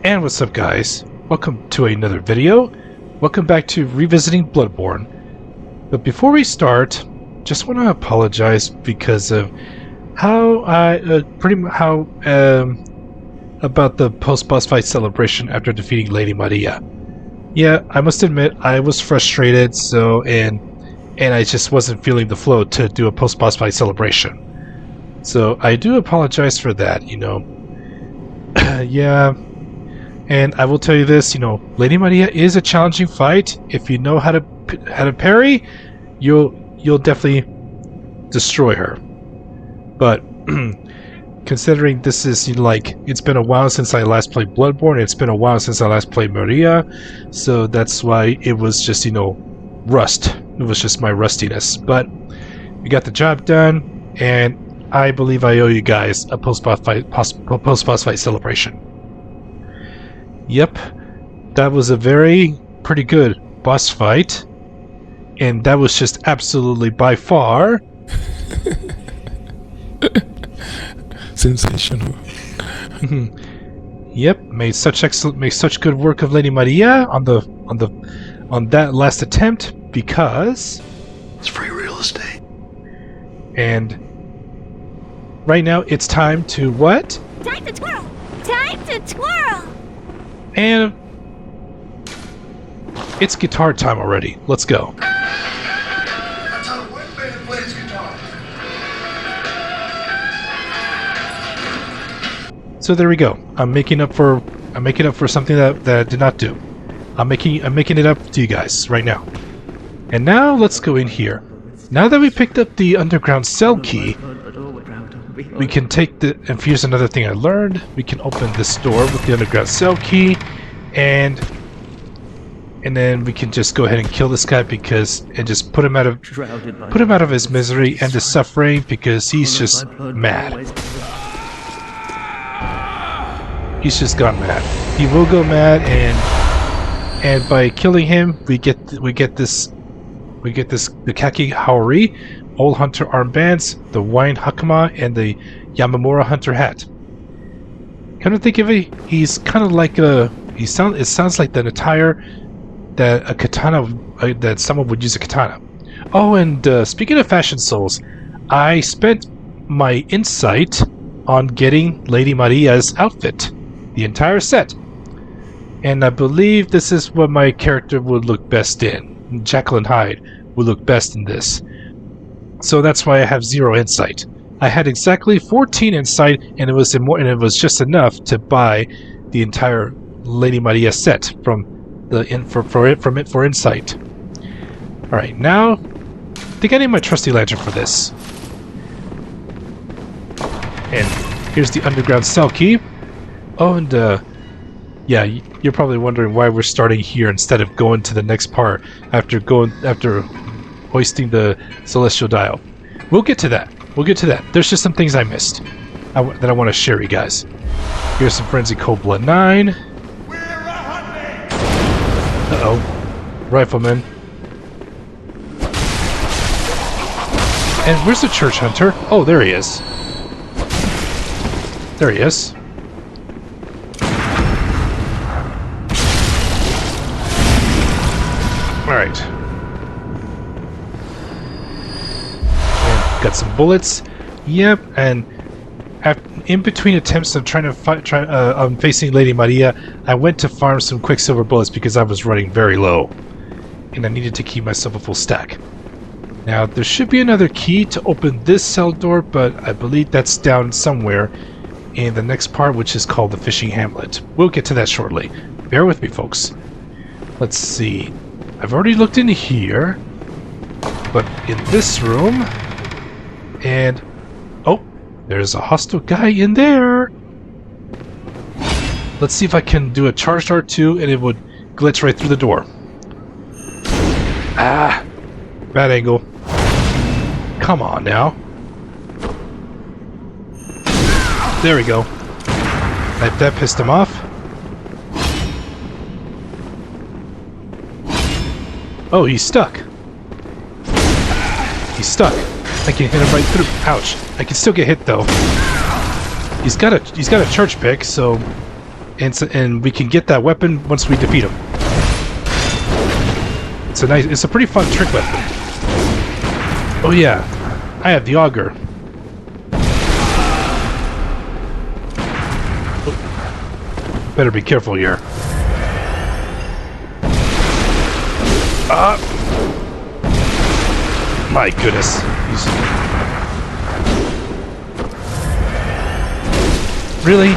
And what's up, guys? Welcome to another video. Welcome back to Revisiting Bloodborne. But before we start, just want to apologize because of how about the post-boss fight celebration after defeating Lady Maria. Yeah, I must admit I was frustrated, and I just wasn't feeling the flow to do a post-boss fight celebration. So I do apologize for that, yeah. And I will tell you this, Lady Maria is a challenging fight. If you know how to parry, you'll definitely destroy her. But considering this is it's been a while since I last played Bloodborne, it's been a while since I last played Maria, so that's why it was just rust. It was just my rustiness. But we got the job done, and I believe I owe you guys a post-boss fight celebration. Yep, that was a pretty good boss fight, and that was just absolutely by far sensational. Yep, made such good work of Lady Maria on that last attempt because it's free real estate. And right now it's time to what? Time to twirl! Time to twirl! And it's guitar time already. Let's go. That's how one man plays guitar. So there we go. I'm making up for something that I did not do. I'm making it up to you guys right now. And now let's go in here. Now that we picked up the underground cell key, we can and here's another thing I learned. We can open this door with the underground cell key, and then we can just go ahead and kill this guy and just put him out of his misery and his suffering because he's just mad. He's just gone mad. He will go mad, and by killing him, we get the Kaki Haori, Old Hunter armbands, the Wine Hakama, and the Yamamura Hunter hat. Come to think of it, he's kind of like it sounds like the attire that a katana that someone would use a katana. Oh, and speaking of fashion souls, I spent my insight on getting Lady Maria's outfit, the entire set, and I believe this is what my character would look best in. Jacqueline Hyde would look best in this. So that's why I have 0 insight. I had exactly 14 insight, and it was just enough to buy the entire Lady Maria set for insight. All right, now I think I need my trusty lantern for this. And here's the underground cell key. Oh, and yeah, you're probably wondering why we're starting here instead of going to the next part after hoisting the celestial dial. We'll get to that. There's just some things I missed that I want to share with you guys. Here's some Frenzy Cold Blood 9. Uh-oh. Rifleman. And where's the Church Hunter? Oh, there he is. There he is. Alright. Got some bullets. Yep, and in between attempts of trying to facing Lady Maria, I went to farm some Quicksilver bullets because I was running very low, and I needed to keep myself a full stack. Now there should be another key to open this cell door, but I believe that's down somewhere in the next part, which is called the Fishing Hamlet. We'll get to that shortly. Bear with me, folks. Let's see. I've already looked in here, but in this room. And oh, there's a hostile guy in there. Let's see if I can do a charged R2 and it would glitch right through the door. Ah, bad angle. Come on now. There we go. That pissed him off. Oh, he's stuck. He's stuck. I can hit him right through. Ouch. I can still get hit though. He's got a church pick, so and we can get that weapon once we defeat him. It's a pretty fun trick weapon. Oh yeah, I have the auger. Oh, better be careful here. My goodness. Really?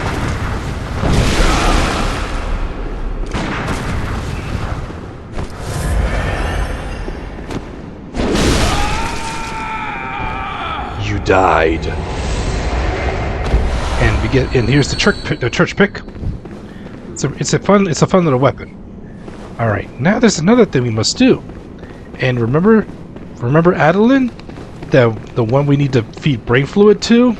You died. And here's the church pick. It's a fun little weapon. All right, now there's another thing we must do. And remember Adeline, the one we need to feed brain fluid to.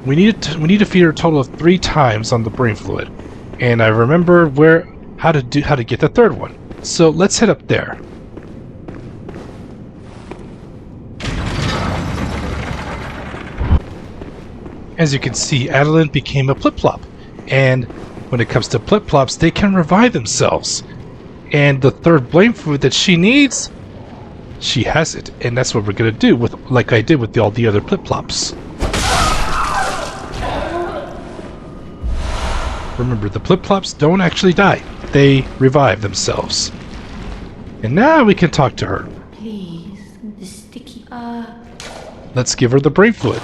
We need to feed her a total of 3 times on the brain fluid, and I remember how to get the third one. So let's head up there. As you can see, Adeline became a Plip-Plop, and when it comes to Plip-Plops, they can revive themselves. And the third brain fluid that she needs, she has it, and that's what we're gonna do like I did with all the other Plip-Plops. Remember, the Plip-Plops don't actually die. They revive themselves. And now we can talk to her. Please, the sticky... Let's give her the brain fluid.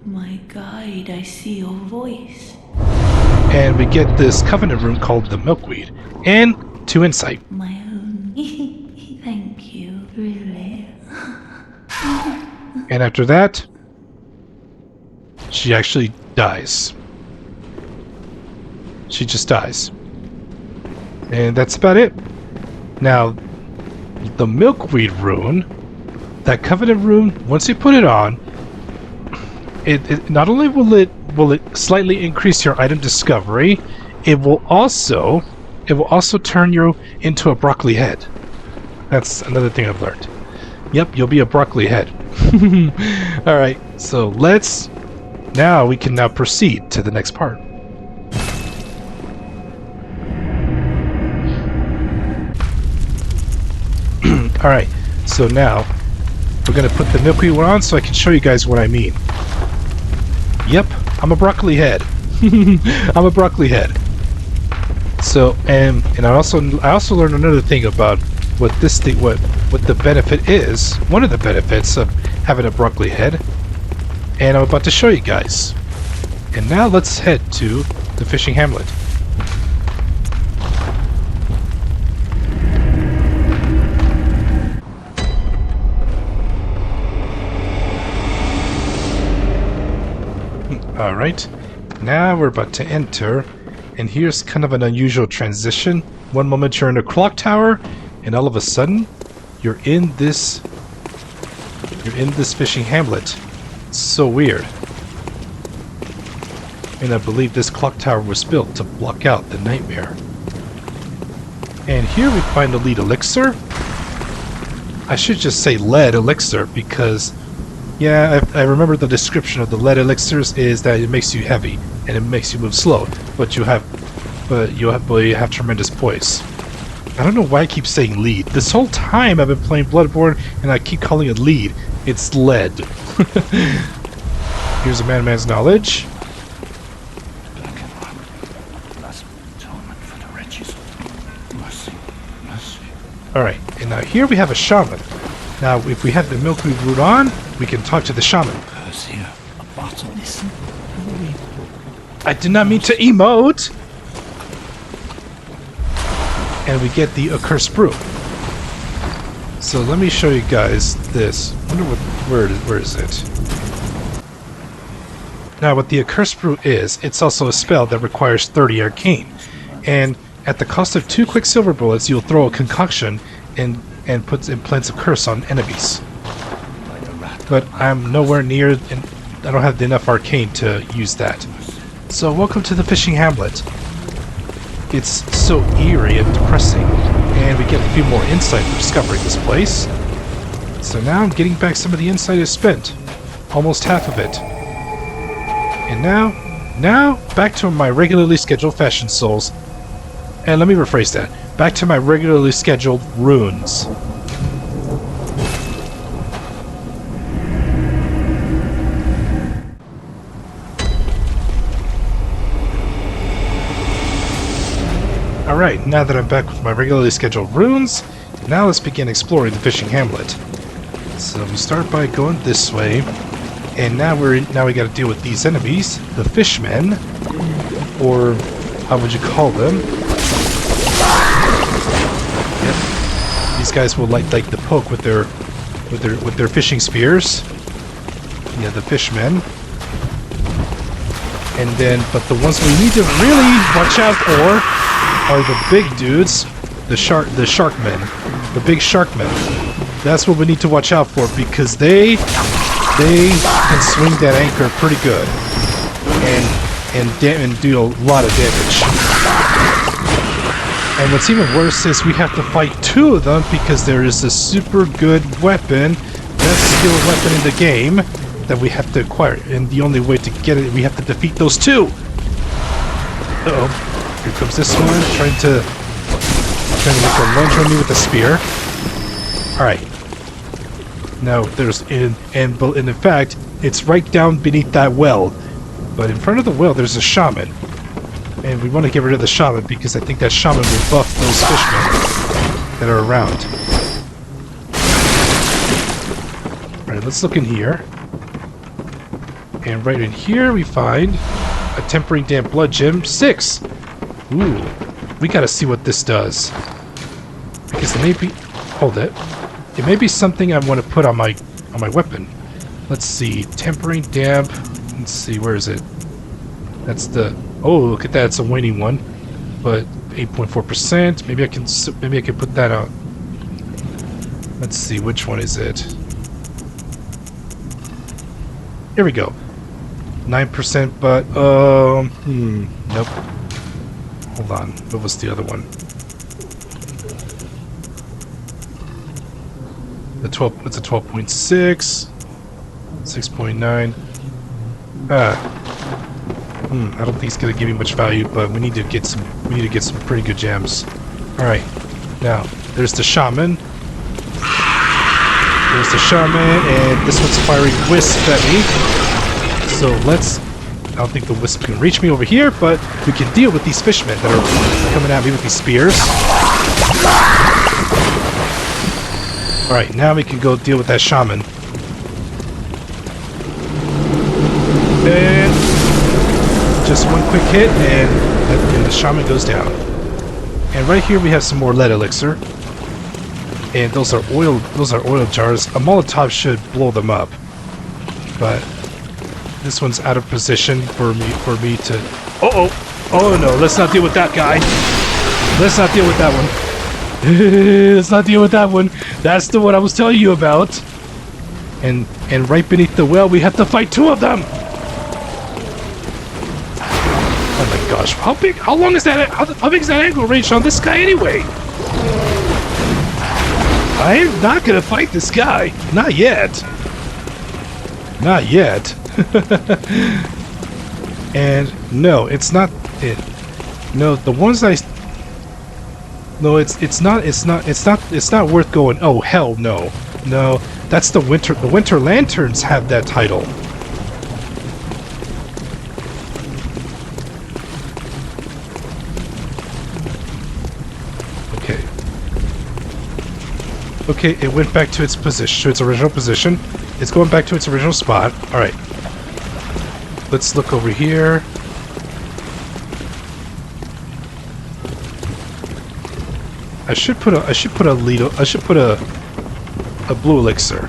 My guide, I see your voice. And we get this covenant room called the Milkweed. And 2 insight. My own. Thank you, really. And after that, she actually dies. She just dies. And that's about it. Now, the Milkweed rune, that covenant rune, once you put it on, it not only will it slightly increase your item discovery, it will also turn you into a broccoli head. That's another thing I've learned. Yep, you'll be a broccoli head. Alright, so we can now proceed to the next part. Alright, so now we're going to put the milkweed one on so I can show you guys what I mean. Yep, I'm a broccoli head. I'm a broccoli head. So, and I also learned another thing about what the benefit is. One of the benefits of having a broccoli head. And I'm about to show you guys. And now let's head to the fishing hamlet. Alright, now we're about to enter, and here's kind of an unusual transition. One moment you're in a clock tower, and all of a sudden, you're in this fishing hamlet. It's so weird. And I believe this clock tower was built to block out the nightmare. And here we find the lead elixir. I should just say lead elixir because, yeah, I remember the description of the lead elixirs is that it makes you heavy and it makes you move slow, but you have tremendous poise. I don't know why I keep saying lead. This whole time I've been playing Bloodborne and I keep calling it lead. It's lead. Here's a man's knowledge. Alright, and now here we have a shaman. Now, if we have the milkweed root on, we can talk to the shaman. I did not mean to emote! And we get the accursed brew. So let me show you guys this. I wonder where is it? Now, what the accursed brew is, it's also a spell that requires 30 arcane. And at the cost of 2 quicksilver bullets, you'll throw a concoction and implants a curse on enemies. But I'm nowhere near, and I don't have enough arcane to use that. So welcome to the fishing hamlet. It's so eerie and depressing, and we get a few more insight from discovering this place. So now I'm getting back some of the insight I spent. almost half of it. And now, back to my regularly scheduled fashion souls. And let me rephrase that. Back to my regularly scheduled runes. Alright, now that I'm back with my regularly scheduled runes, now let's begin exploring the fishing hamlet. So we start by going this way, and now we gotta deal with these enemies, the fishmen, or how would you call them? Yep. These guys will like the poke with their fishing spears. Yeah, the fishmen. And then, but the ones we need to really watch out for are the big dudes, the sharkmen, the big sharkmen. That's what we need to watch out for because they can swing that anchor pretty good and do a lot of damage. And what's even worse is we have to fight two of them because there is a super good weapon, best skill weapon in the game that we have to acquire. And the only way to get it, we have to defeat those two. Uh-oh. Here comes this one, trying to make a lunge on me with a spear. Alright. Now, there's... And in fact, it's right down beneath that well. But in front of the well, there's a shaman. And we want to get rid of the shaman because I think that shaman will buff those fishmen that are around. Alright, let's look in here. And right in here, we find a Tempering Damp Blood Gem 6. Ooh, we gotta see what this does. Because it may be... Hold it. It may be something I want to put on my weapon. Let's see. Tempering Damp. Let's see, where is it? That's the... Oh, look at that. It's a waning one. But 8.4%. Maybe I can put that on. Let's see, which one is it? Here we go. 9%, but... Nope. Hold on, what was the other one? It's a 12.6, 6.9. I don't think it's gonna give me much value, but we need to get some pretty good gems. Alright. Now, there's the shaman. There's the shaman, and this one's firing wisp at me. So let's... I don't think the wisp can reach me over here, but we can deal with these fishmen that are coming at me with these spears. Alright, now we can go deal with that shaman. And just one quick hit, and the shaman goes down. And right here we have some more lead elixir. And those are oil jars. A Molotov should blow them up. But this one's out of position for me to... Oh no, let's not deal with that guy. Let's not deal with that one. Let's not deal with that one. That's the one I was telling you about. And right beneath the well, we have to fight two of them. Oh my gosh, how big is that angle range on this guy anyway? I'm not gonna fight this guy. Not yet. Not yet. And no, it's not it. No, the ones no, it's not worth going. Oh hell no. No, that's the winter lanterns have that title. Okay, it went back to its position, to its original position. It's going back to its original spot. All right. Let's look over here. I should put a blue elixir.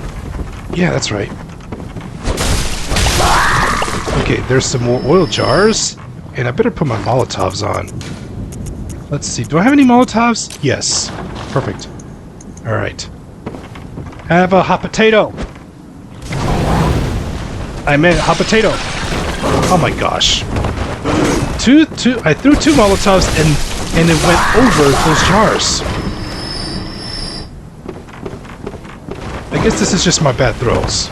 Yeah, that's right. Okay, there's some more oil jars, and I better put my Molotovs on. Let's see. Do I have any Molotovs? Yes. Perfect. All right. Have a hot potato. I meant hot potato. Oh my gosh. I threw two Molotovs and it went over those jars. I guess this is just my bad throws.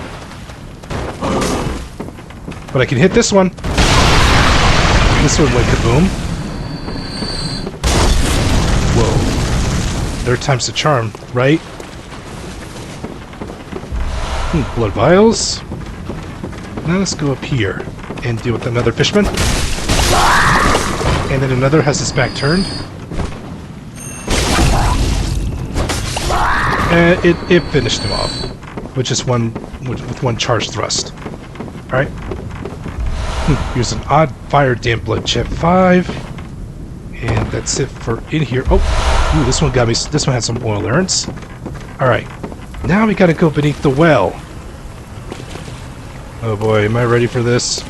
But I can hit this one. This one went kaboom. Whoa. Third time's the charm, right? Blood vials. Now let's go up here and deal with another fishman. And then another has his back turned. And it finished him off with just with one charge thrust. Alright. Here's an odd fire damp blood chip 5. And that's it for in here. Oh, ooh, this one got me. This one had some oil urns. Alright. Now we gotta go beneath the well. Oh boy, am I ready for this?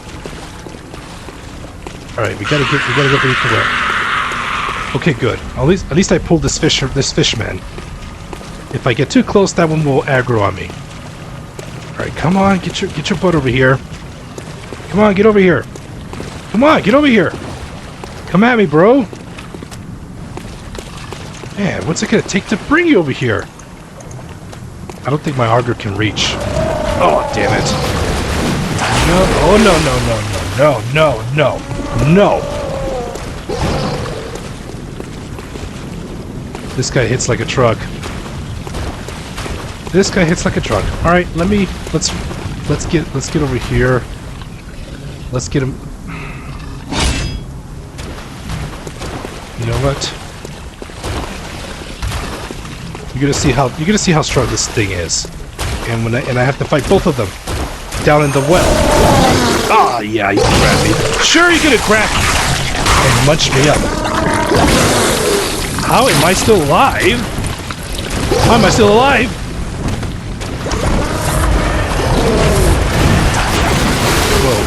Alright, we gotta go beneath the well. Okay, good. At least I pulled this fishman. If I get too close, that one will aggro on me. Alright, come on, get your butt over here. Come on, get over here. Come on, get over here. Come at me, bro. Man, what's it gonna take to bring you over here? I don't think my auger can reach. Oh, damn it. No, oh no. This guy hits like a truck. This guy hits like a truck. All right, let's get over here. Let's get him. You know what? You're gonna see how strong this thing is, and I have to fight both of them down in the well. Ah, yeah, you can grab me. Sure, you're gonna grab me and munch me up. How am I still alive? How am I still alive? Whoa.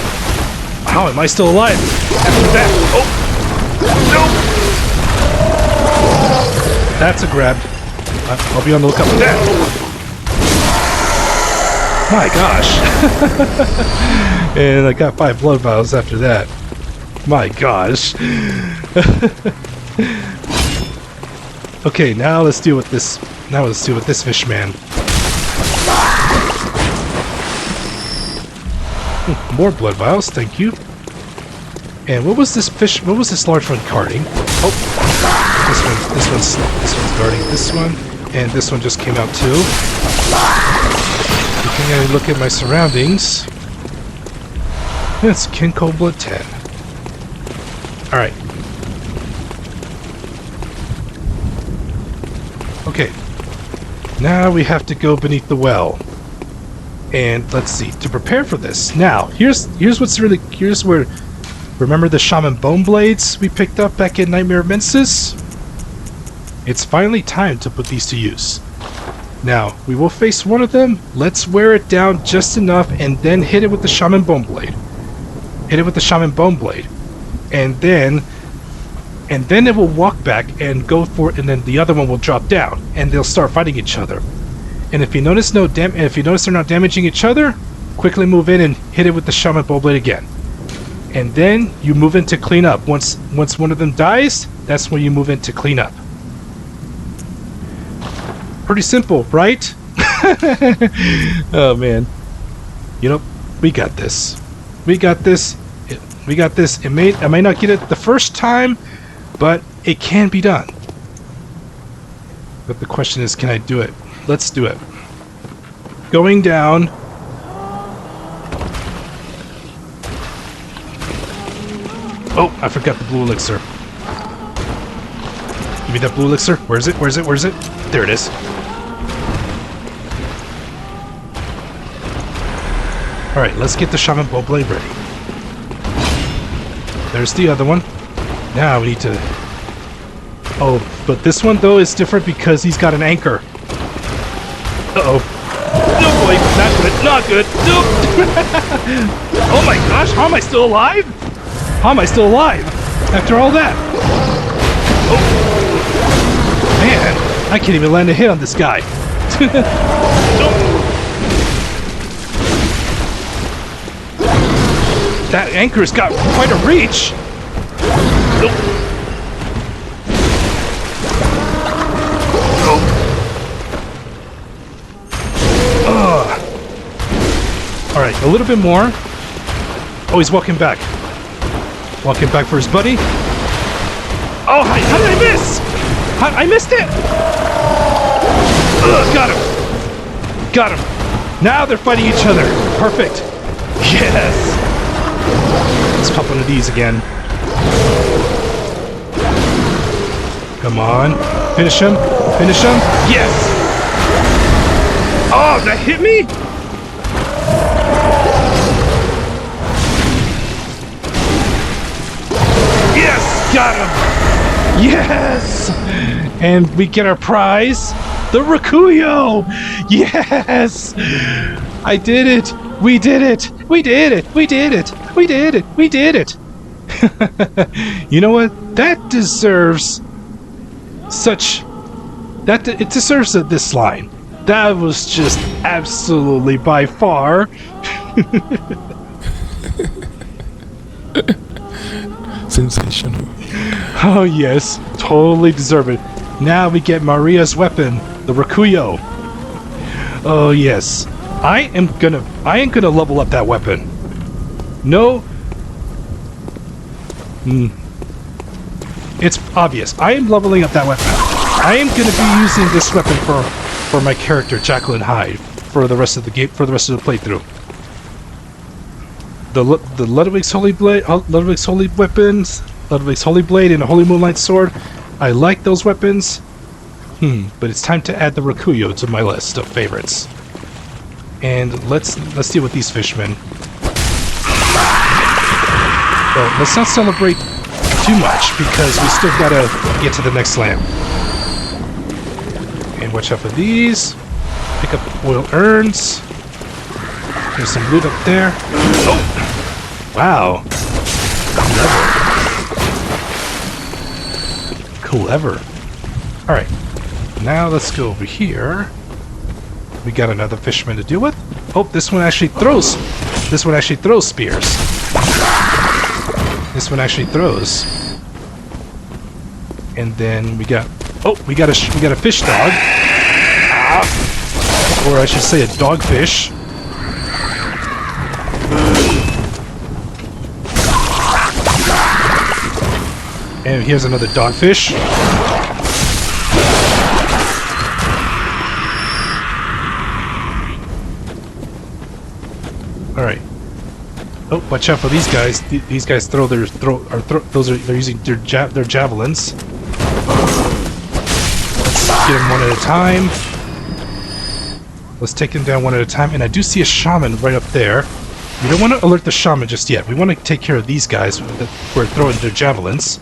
How am I still alive? After that. Oh! No! That's a grab. I'll be on the lookout for that. My gosh. And I got 5 blood vials after that. My gosh. Okay, now let's deal with this. Now let's deal with this fishman. More blood vials, thank you. And what was this fish? What was this large one guarding? Oh, this one's guarding this one, and this one just came out too. Looking at look at my surroundings. It's Kinko Blood 10. All right. Okay. Now we have to go beneath the well. And let's see, to prepare for this. Now, here's where, remember the Shaman Bone Blades we picked up back in Nightmare of Mensis? It's finally time to put these to use. Now, we will face one of them, let's wear it down just enough, and then hit it with the Shaman Bone Blade. Hit it with the Shaman Bone Blade. And then it will walk back and go for it, and then the other one will drop down, and they'll start fighting each other. And if you notice they're not damaging each other, quickly move in and hit it with the Shaman Bone Blade again. And then you move in to clean up. Once one of them dies, that's when you move in to clean up. Pretty simple, right? Oh man. You know, we got this. We got this. We got this. I may not get it the first time, but it can be done. But the question is, can I do it? Let's do it. Going down. Oh, I forgot the blue elixir. Give me that blue elixir. Where is it? Where is it? Where is it? There it is. Alright, let's get the Shaman Bone Blade ready. There's the other one. Now we need to... Oh, but this one though is different because he's got an anchor. Uh-oh. No, boy, not good, Nope. Oh my gosh, how am I still alive? How am I still alive? After all that? Oh. Man, I can't even land a hit on this guy. Nope. That anchor's got quite a reach. Nope. Alright, a little bit more. Oh, he's walking back. Walking back for his buddy. Oh, how did I miss? I missed it! Ugh, got him! Got him! Now they're fighting each other. Perfect. Yes! Let's pop one of these again. Come on. Finish him. Finish him. Yes! Oh, that hit me? Yes! Got him! Yes! And we get our prize, the Rakuyo! Yes! I did it! We did it! We did it! We did it! We did it! We did it! You know what? That deserves such... it deserves this line. That was just absolutely by far... Sensational. Oh yes, totally deserve it. Now we get Maria's weapon, the Rakuyo. Oh yes, I am gonna level up that weapon. No, it's obvious. I am leveling up that weapon. I am gonna be using this weapon for my character Jacqueline Hyde for the rest of the game, for the rest of the playthrough. The Ludwig's Holy Blade, Ludwig's Holy Weapons, Ludwig's Holy Blade, and a Holy Moonlight Sword. I like those weapons. But it's time to add the Rakuyo to my list of favorites. And let's deal with these fishmen. Well, let's not celebrate too much because we still gotta get to the next slam. And watch out for these. Pick up oil urns. There's some loot up there. Oh! Wow. Clever. Alright. Now let's go over here. We got another fisherman to deal with. Oh, this one actually throws. This one actually throws spears. This one actually throws. And then we got... Oh, we got a fish dog. Or I should say a dogfish. And here's another dogfish. All right. Oh, watch out for these guys. These guys throw they're using their javelins. Let's get them one at a time. Let's take them down one at a time. And I do see a shaman right up there. We don't want to alert the shaman just yet. We want to take care of these guys who are throwing their javelins.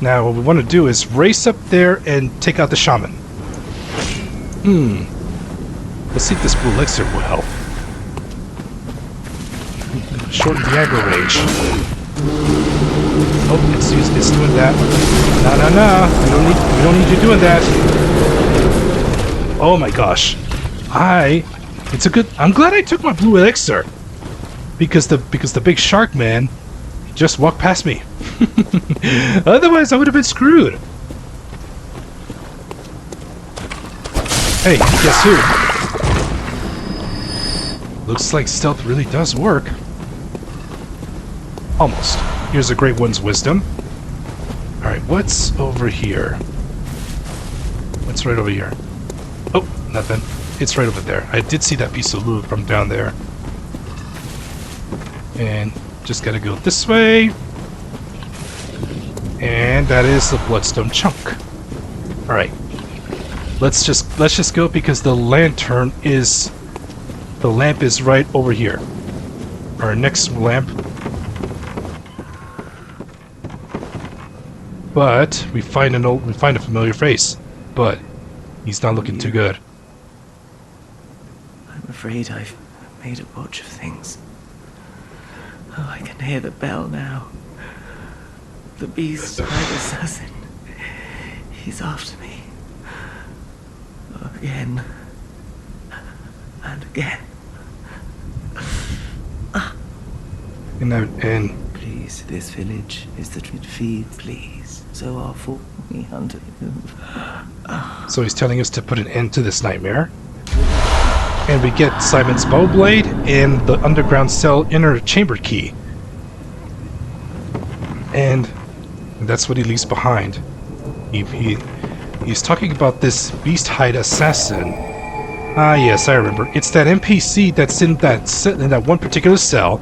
Now, what we want to do is race up there and take out the shaman. Let's see if this blue elixir will help. Shorten the aggro range. Oh, it's doing that. No. We don't need you doing that. Oh my gosh. I'm glad I took my blue elixir. Because the big shark man just walked past me. Otherwise I would have been screwed. Hey, guess who? Looks like stealth really does work. Almost. Here's a Great One's wisdom. Alright, what's over here? What's right over here? Oh, nothing. It's right over there. I did see that piece of loot from down there. And just gotta go this way. And that is the bloodstone chunk. Alright. Let's just go because the lamp is right over here. Our next lamp. But we find a familiar face. But he's not looking too good. I'm afraid I've made a botch of things. Oh, I can hear the bell now. The beast, my assassin. He's after me. Again. And again. And Please place. This village is the feed, please. So awful. We hunted. So he's telling us to put an end to this nightmare. And we get Simon's bowblade and the underground cell inner chamber key. And that's what he leaves behind. He's talking about this beast hide assassin. Ah, yes, I remember. It's that NPC that's in that one particular cell.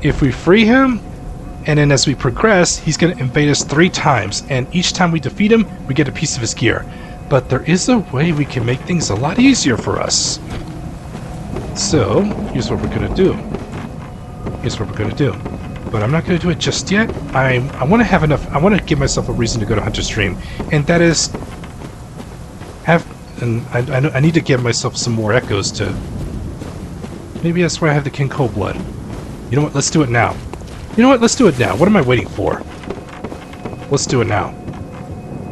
If we free him, and then as we progress, he's going to invade us 3 times, and each time we defeat him, we get a piece of his gear. But there is a way we can make things a lot easier for us. So, here's what we're going to do. But I'm not going to do it just yet. I want to have enough. I want to give myself a reason to go to Hunter's Dream, and that is I need to give myself some more echoes to. Maybe that's why I have the King Cold Blood. You know what? Let's do it now. Let's do it now. What am I waiting for? Let's do it now.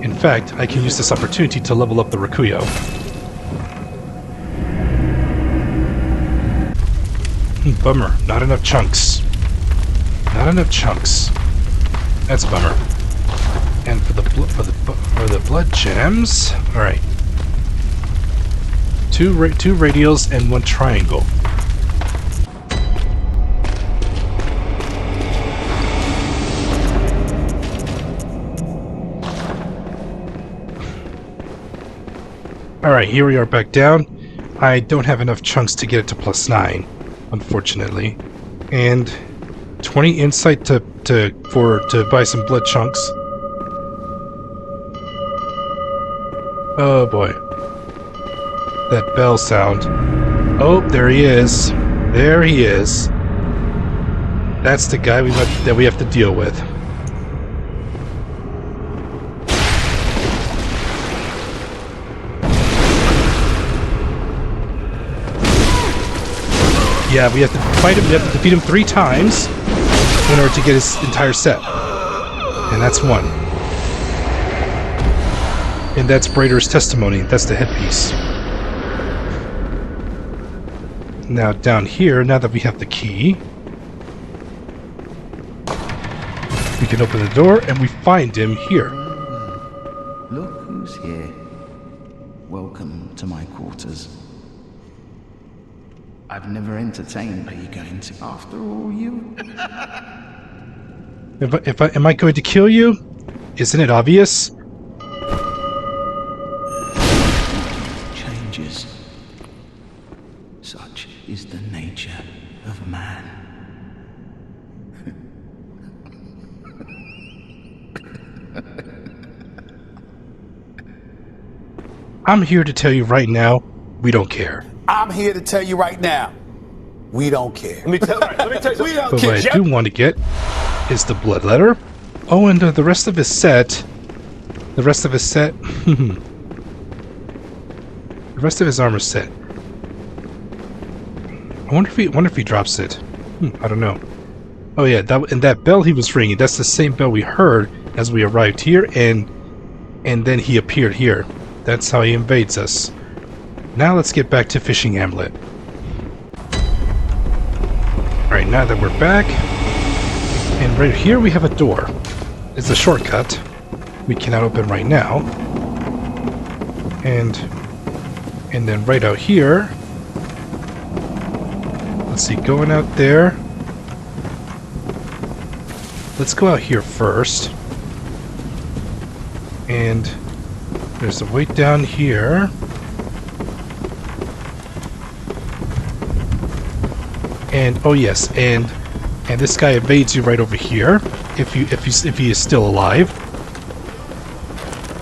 In fact, I can use this opportunity to level up the Rakuyo. Bummer. Not enough chunks. That's a bummer. And for the blood gems, all right. 2 radials and 1 triangle. All right, here we are back down. I don't have enough chunks to get it to +9, unfortunately, and 20 insight to buy some blood chunks. Oh boy. That bell sound. Oh, there he is. There he is. That's the guy that we have to deal with. Yeah, we have to fight him. We have to defeat him 3 times in order to get his entire set. And that's 1. And that's Brader's testimony. That's the headpiece. Now down here, now that we have the key, we can open the door and we find him here. Look who's here. Welcome to my quarters. I've never entertained. Are you going to? After all, you? Am I going to kill you? Isn't it obvious? Changes. Such is the nature of man. I'm here to tell you right now, we don't care. I'm here to tell you right now, we don't care. Let me tell you something. We don't But care. what I do want to get is the blood letter. Oh, and the rest of his set. The rest of his set. The rest of his armor set. I wonder if he drops it. I don't know. Oh yeah, that bell he was ringing. That's the same bell we heard as we arrived here, and then he appeared here. That's how he invades us. Now let's get back to fishing Hamlet. Alright, now that we're back, and right here we have a door. It's a shortcut. We cannot open right now. And then right out here, let's see, going out there. Let's go out here first. And there's a way down here. And oh yes, and this guy evades you right over here. If he is still alive.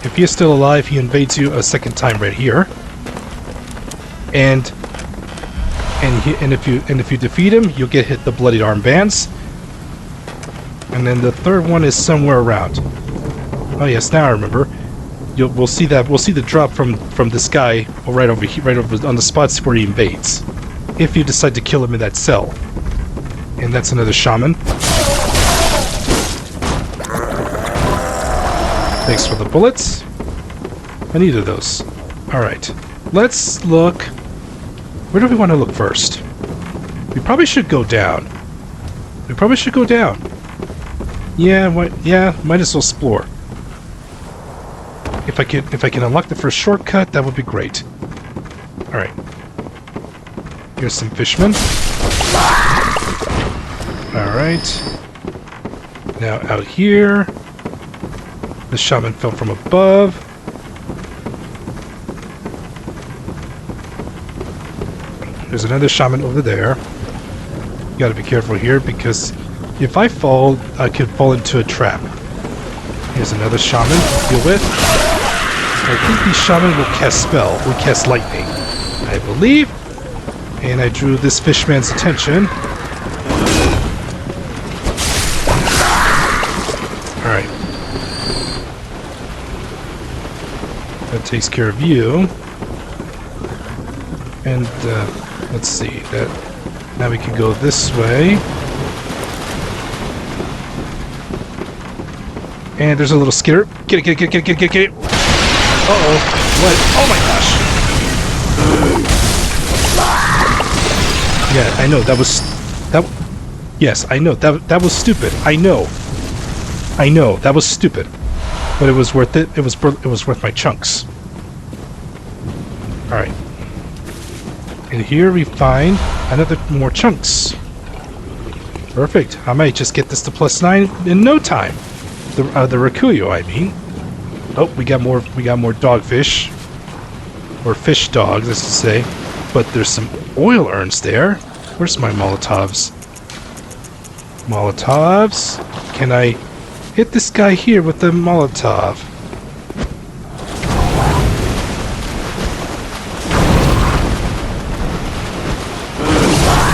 If he is still alive, he invades you a second time right here. And if you defeat him, you'll get hit the bloodied armbands. And then the third one is somewhere around. Oh yes, now I remember. We'll see the drop from this guy right over here, right over on the spots where he invades. If you decide to kill him in that cell. And that's another shaman. Thanks for the bullets. I needed those. Alright. Let's look. Where do we want to look first? We probably should go down. Yeah, might as well explore. If I can unlock the first shortcut, that would be great. Alright. Here's some fishmen. Alright. Now out here. The shaman fell from above. There's another shaman over there. You gotta be careful here because if I fall, I could fall into a trap. Here's another shaman to deal with. I think the shaman will cast lightning, I believe. And I drew this fishman's attention. Alright. That takes care of you. And, let's see. Now we can go this way. And there's a little skitter. Get it. Uh-oh. What? Oh my gosh. Yeah, I know. Yes, I know. That was stupid. I know. That was stupid. But it was worth it. It was worth my chunks. Alright. And here we find another more chunks. Perfect. I might just get this to +9 in no time. The Rakuyo, I mean. Oh, we got more dogfish. Or fish dogs, as to say. But there's some oil urns there. Where's my Molotovs? Molotovs? Can I hit this guy here with the Molotov?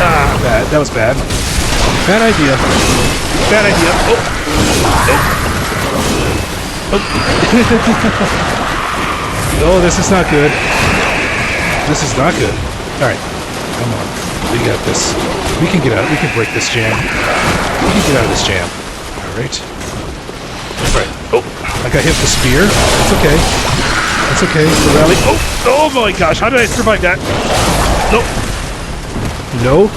Ah, bad. That was bad. Bad idea. Bad idea. Oh. Oh, this is not good. This is not good. Alright. Come on. We got this. We can get out. We can break this jam. We can get out of this jam. Alright. Alright. Oh, I got hit with the spear. That's okay. That's okay. The rally. Oh my gosh. How did I survive that? Nope. No.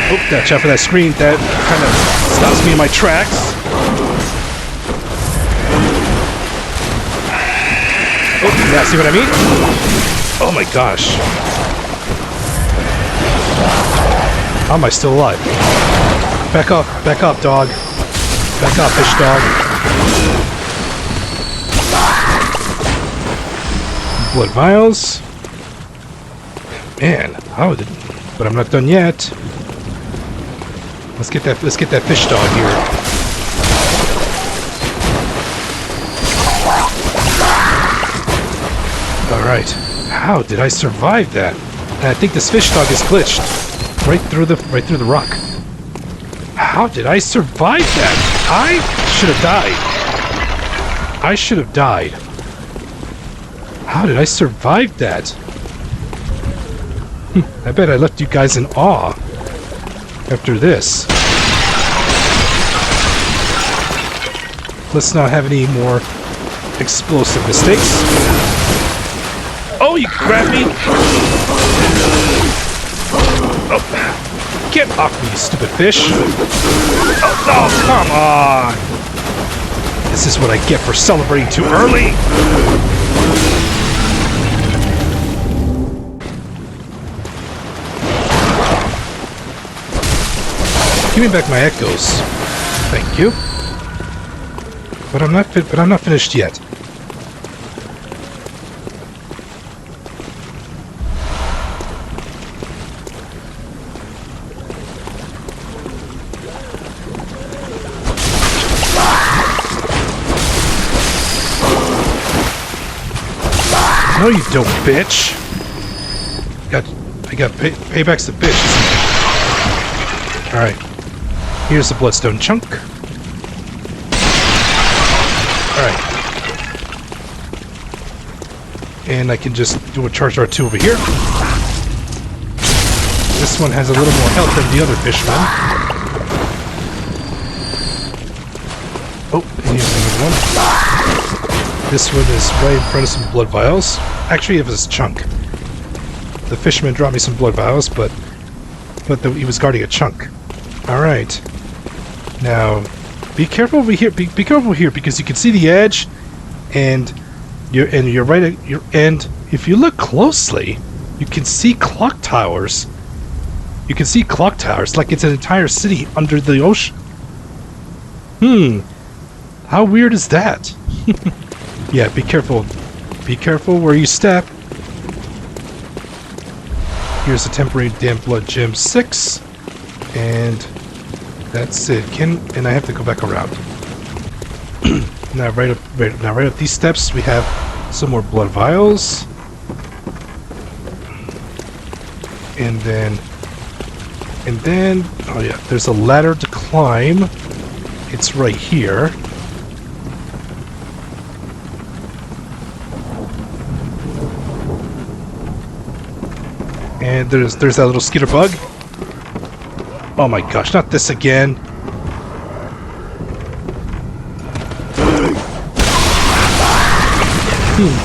Oh, watch out for that screen. That kind of stops me in my tracks. Oh, yeah, see what I mean? Oh my gosh. How am I still alive? Back off, dog. Back off, fish dog. Blood vials. Man, but I'm not done yet. Let's get that fish dog here. Alright. How did I survive that? And I think this fish dog is glitched. Right through the rock. How did I survive that? I should have died. How did I survive that? I bet I left you guys in awe after this. Let's not have any more explosive mistakes. Oh, you grabbed me! Oh, get off me, you stupid fish! Oh, come on! This is what I get for celebrating too early! Give me back my echoes. Thank you. But I'm not finished yet. No, you don't, bitch. I got paybacks to bitch. All right. Here's the bloodstone chunk. Alright. And I can just do a charge R2 over here. This one has a little more health than the other fishman. Oh, and here's another one. This one is right in front of some blood vials. Actually, it was a chunk. The fisherman dropped me some blood vials, but he was guarding a chunk. All right. Now, be careful over here. Be careful here because you can see the edge, and you're right at your end. If you look closely, you can see clock towers. You can see clock towers like it's an entire city under the ocean. How weird is that? Yeah, be careful. Be careful where you step. Here's a temporary damn blood gem 6. And that's it. And I have to go back around. Now right up these steps we have some more blood vials. And then oh yeah, there's a ladder to climb. It's right here. And there's that little skitter bug. Oh my gosh, not this again.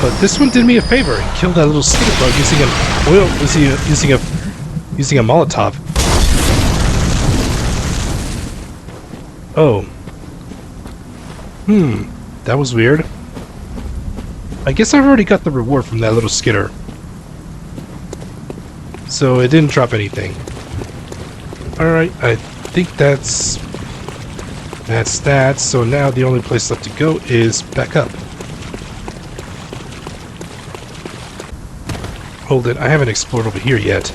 But this one did me a favor and killed that little skitter bug using a Molotov. Oh. That was weird. I guess I've already got the reward from that little skitter. So it didn't drop anything. Alright, I think that's that. So now the only place left to go is back up. Hold it, I haven't explored over here yet.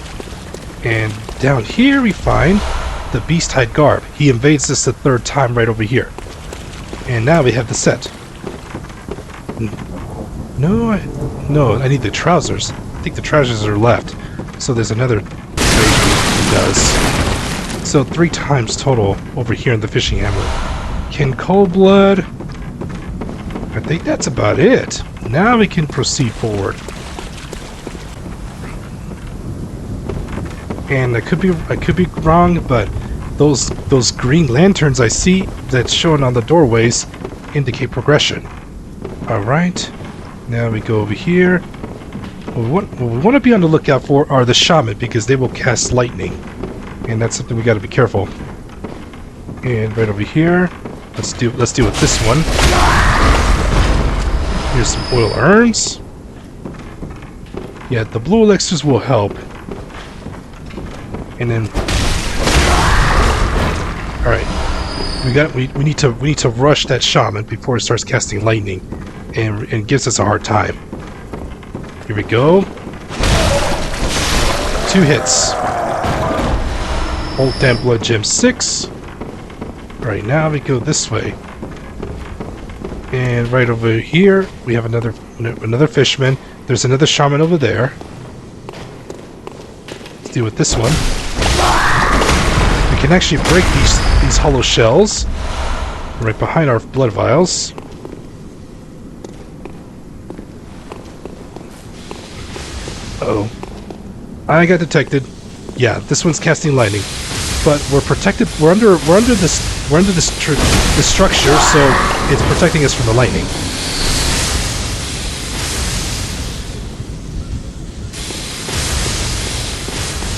And down here we find the Beast-Hide Garb. He invades us the third time right over here. And now we have the set. No, I need the trousers. I think the trousers are left. So there's another invasion he does. So 3 times total over here in the fishing hamlet. Kin Cold Blood. I think that's about it. Now we can proceed forward. And I could be wrong, but those green lanterns I see that's shown on the doorways indicate progression. Alright. Now we go over here. What we want to be on the lookout for are the shaman, because they will cast lightning. And that's something we gotta be careful. And right over here, let's deal with this one. Here's some oil urns. Yeah, the blue elixirs will help. And then, all right, we need to rush that shaman before it starts casting lightning, and gives us a hard time. Here we go. 2 hits. Old damn blood gem 6. All right, now we go this way, and right over here we have another fisherman. There's another shaman over there. Let's deal with this one. We can actually break these hollow shells right behind our blood vials. Uh-oh. I got detected. Yeah, this one's casting lightning. But we're protected. We're under this structure, so it's protecting us from the lightning.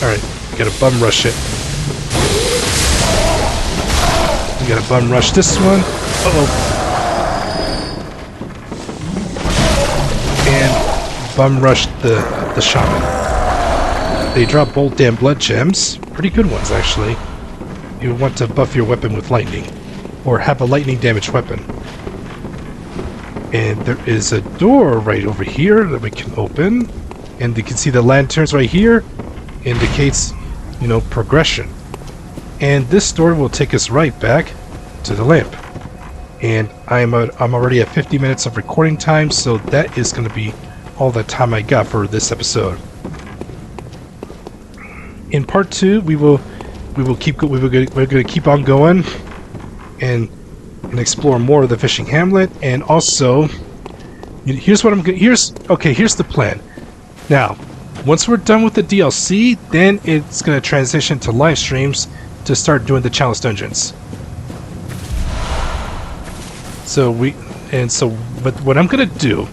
All right, gotta bum rush it. We gotta bum rush this one. Uh-oh. And bum rush the shaman. They drop both damn blood gems. Pretty good ones, actually. You want to buff your weapon with lightning, or have a lightning damage weapon. And there is a door right over here that we can open, and you can see the lanterns right here. Indicates, progression. And this door will take us right back to the lamp. And I'm already at 50 minutes of recording time, so that is going to be all the time I got for this episode. In part 2, we're going to keep on going and explore more of the fishing hamlet, and also here's the plan. Now, once we're done with the DLC, then it's going to transition to live streams to start doing the challenge dungeons. But what I'm going to do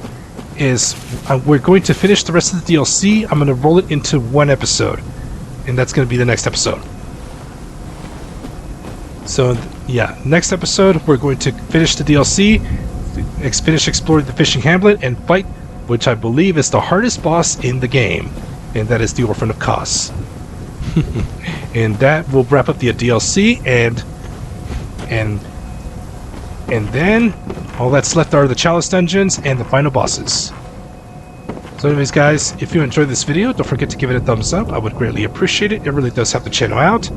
is we're going to finish the rest of the DLC. I'm going to roll it into one episode, and that's going to be the next episode. So, yeah, next episode we're going to finish the DLC, finish exploring the fishing hamlet, and fight, which I believe is the hardest boss in the game, and that is the Orphan of Kos. And that will wrap up the DLC, and then all that's left are the Chalice Dungeons and the final bosses. So anyways, guys, if you enjoyed this video, don't forget to give it a thumbs up. I would greatly appreciate it. It really does help the channel out.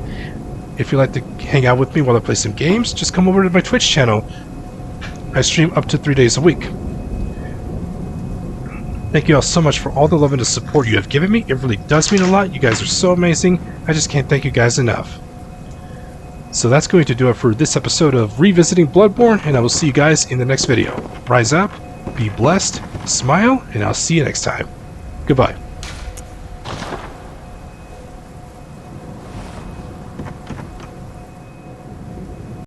If you'd like to hang out with me while I play some games, just come over to my Twitch channel. I stream up to 3 days a week. Thank you all so much for all the love and the support you have given me. It really does mean a lot. You guys are so amazing. I just can't thank you guys enough. So that's going to do it for this episode of Revisiting Bloodborne, and I will see you guys in the next video. Rise up, be blessed, smile, and I'll see you next time. Goodbye.